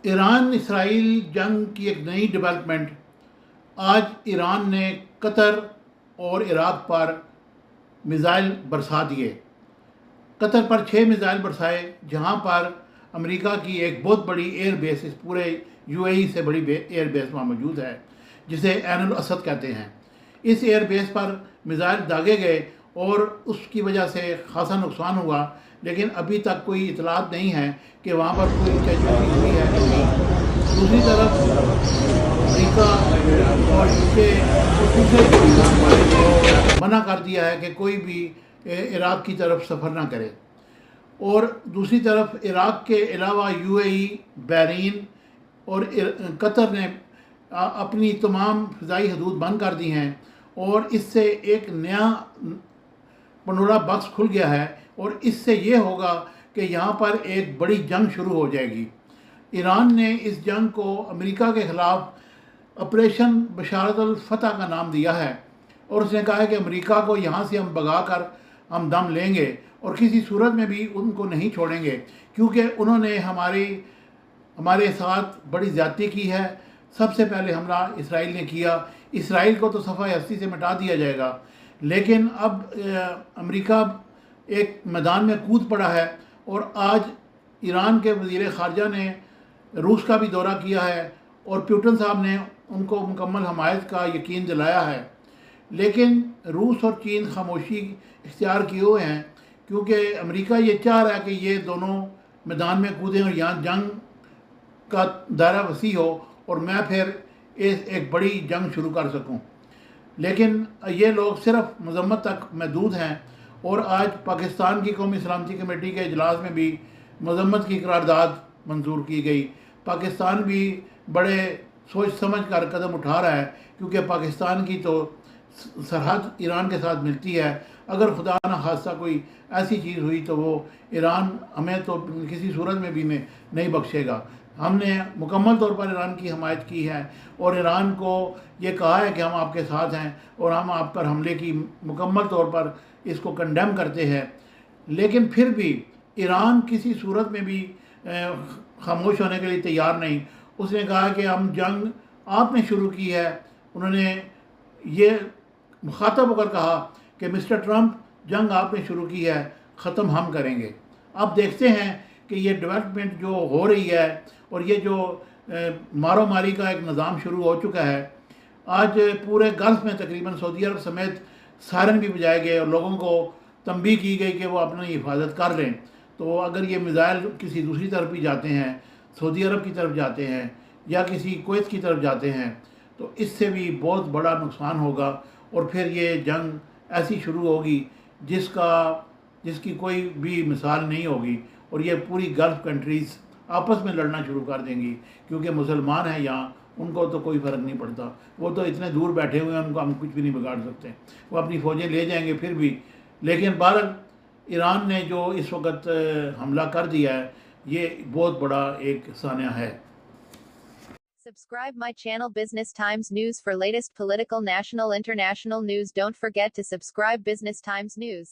ایران اسرائیل جنگ کی ایک نئی ڈیولپمنٹ، آج ایران نے قطر اور عراق پر میزائل برسا دیے۔ قطر پر 6 میزائل برسائے، جہاں پر امریکہ کی ایک بہت بڑی ایئر بیس، اس پورے یو اے ای سے بڑی ایئر بیس وہاں موجود ہے، جسے عین الاسد کہتے ہیں۔ اس ایئر بیس پر میزائل داغے گئے اور اس کی وجہ سے خاصا نقصان ہوا، لیکن ابھی تک کوئی اطلاعات نہیں ہے کہ وہاں پر کوئی کیجولٹی ہوئی ہے کہ نہیں۔ دوسری طرف امریکہ اور یو کے اور دوسرے ممالک نے منع کر دیا ہے کہ کوئی بھی عراق کی طرف سفر نہ کرے۔ اور دوسری طرف عراق کے علاوہ یو اے ای، بحرین اور قطر نے اپنی تمام فضائی حدود بند کر دی ہیں، اور اس سے ایک نیا پنڈورا باکس کھل گیا ہے، اور اس سے یہ ہوگا کہ یہاں پر ایک بڑی جنگ شروع ہو جائے گی۔ ایران نے اس جنگ کو امریکہ کے خلاف آپریشن بشارت الفتح کا نام دیا ہے، اور اس نے کہا ہے کہ امریکہ کو یہاں سے ہم بھگا کر ہم دم لیں گے، اور کسی صورت میں بھی ان کو نہیں چھوڑیں گے، کیونکہ انہوں نے ہمارے ساتھ بڑی زیادتی کی ہے۔ سب سے پہلے حملہ اسرائیل نے کیا۔ اسرائیل کو تو صفحہ ہستی سے مٹا دیا جائے گا، لیکن اب امریکہ ایک میدان میں کود پڑا ہے، اور آج ایران کے وزیر خارجہ نے روس کا بھی دورہ کیا ہے، اور پیوٹن صاحب نے ان کو مکمل حمایت کا یقین دلایا ہے۔ لیکن روس اور چین خاموشی اختیار کیے ہوئے ہیں، کیونکہ امریکہ یہ چاہ رہا ہے کہ یہ دونوں میدان میں کودیں اور یہاں جنگ کا دائرہ وسیع ہو، اور میں پھر ایک بڑی جنگ شروع کر سکوں۔ لیکن یہ لوگ صرف مذمت تک محدود ہیں، اور آج پاکستان کی قومی سلامتی کمیٹی کے اجلاس میں بھی مذمت کی قرارداد منظور کی گئی۔ پاکستان بھی بڑے سوچ سمجھ کر قدم اٹھا رہا ہے، کیونکہ پاکستان کی تو سرحد ایران کے ساتھ ملتی ہے۔ اگر خدا نہ خواستہ کوئی ایسی چیز ہوئی تو وہ ایران ہمیں تو کسی صورت میں بھی نہیں بخشے گا۔ ہم نے مکمل طور پر ایران کی حمایت کی ہے، اور ایران کو یہ کہا ہے کہ ہم آپ کے ساتھ ہیں، اور ہم آپ پر حملے کی مکمل طور پر اس کو کنڈیم کرتے ہیں۔ لیکن پھر بھی ایران کسی صورت میں بھی خاموش ہونے کے لیے تیار نہیں۔ اس نے کہا کہ ہم جنگ آپ نے شروع کی ہے۔ انہوں نے یہ مخاطب ہو کر کہا کہ مسٹر ٹرمپ، جنگ آپ نے شروع کی ہے، ختم ہم کریں گے۔ اب دیکھتے ہیں کہ یہ ڈیولپمنٹ جو ہو رہی ہے، اور یہ جو مارو ماری کا ایک نظام شروع ہو چکا ہے۔ آج پورے گلف میں تقریباً سعودی عرب سمیت سائرن بھی بجائے گئے، اور لوگوں کو تنبیہ کی گئی کہ وہ اپنی حفاظت کر لیں۔ تو اگر یہ میزائل کسی دوسری طرف بھی جاتے ہیں، سعودی عرب کی طرف جاتے ہیں یا کسی کویت کی طرف جاتے ہیں، تو اس سے بھی بہت بڑا نقصان ہوگا، اور پھر یہ جنگ ایسی شروع ہوگی جس کی کوئی بھی مثال نہیں ہوگی، اور یہ پوری گلف کنٹریز آپس میں لڑنا شروع کر دیں گی، کیونکہ مسلمان ہیں یہاں، ان کو تو کوئی فرق نہیں پڑتا، وہ تو اتنے دور بیٹھے ہوئے ہیں، ان کو ہم کچھ بھی نہیں بگاڑ سکتے، وہ اپنی فوجیں لے جائیں گے پھر بھی۔ لیکن بہرحال ایران نے جو اس وقت حملہ کر دیا ہے، یہ بہت بڑا ایک سانحہ ہے۔ Subscribe my channel Business Times News for latest political, national, international news. Don't forget to subscribe Business Times News.